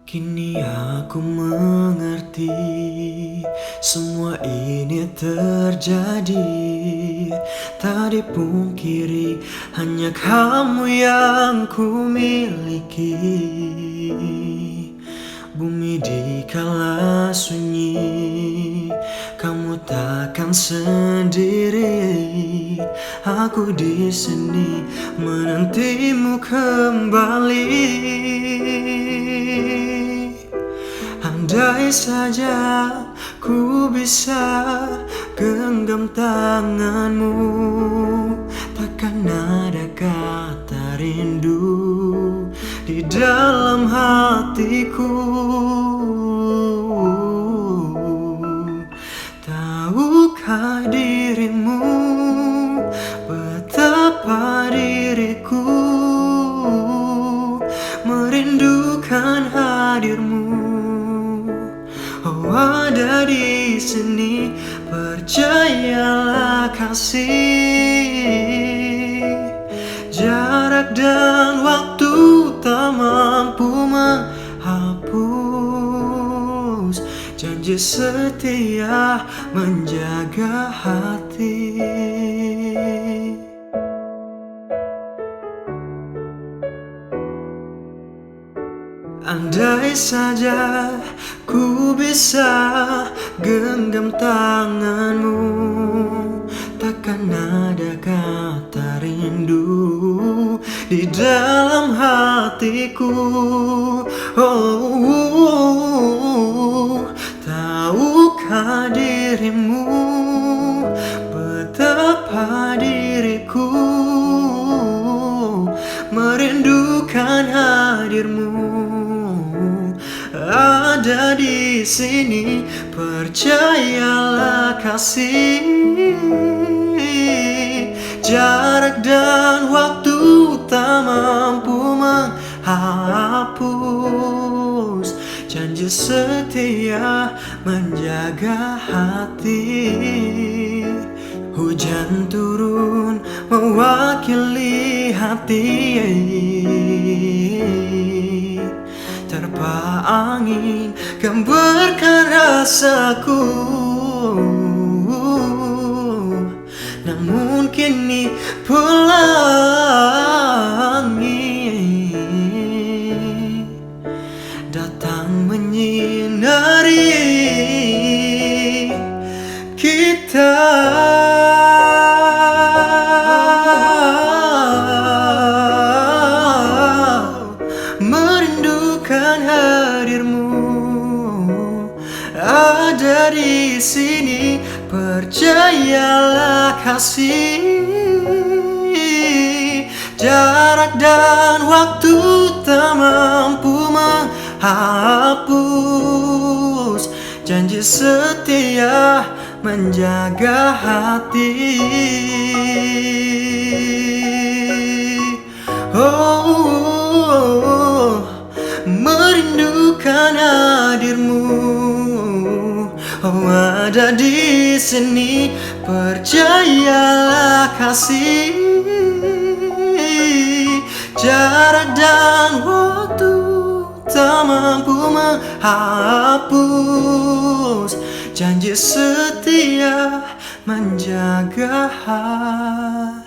Kini aku mengerti semua ini terjadi. Tak dipungkiri hanya kamu yang ku miliki. Bumi dikala sunyi, kamu takkan sendiri. Aku di sini menantimu kembali. Andai saja ku bisa genggam tanganmu, takkan ada kata rindu di dalam hatiku. Tahukah dirimu betapa diriku merindukan hadirmu. Oh, ada di sini, percayalah kasih. Jarak dan waktu tak mampu menghapus janji setia menjaga hati. Andai saja ku bisa genggam tanganmu, takkan ada kata rindu di dalam hatiku. Oh, tahukah dirimu betapa diriku merindukan hadirmu. Ada di sini, percayalah kasih. Jarak dan waktu tak mampu menghapus janji setia menjaga hati. Hujan turun mewakili hati, terpa angin gambarkan rasaku. Namun kini pelangi datang menyinari kita. Merindukan hadirmu. Ada di sini, percayalah kasih. Jarak dan waktu tak mampu menghapus janji setia menjaga hati. Oh, merindukan hadirmu. Oh, ada di sini, percayalah kasih. Jarak dan waktu tak mampu menghapus janji setia menjaga hati.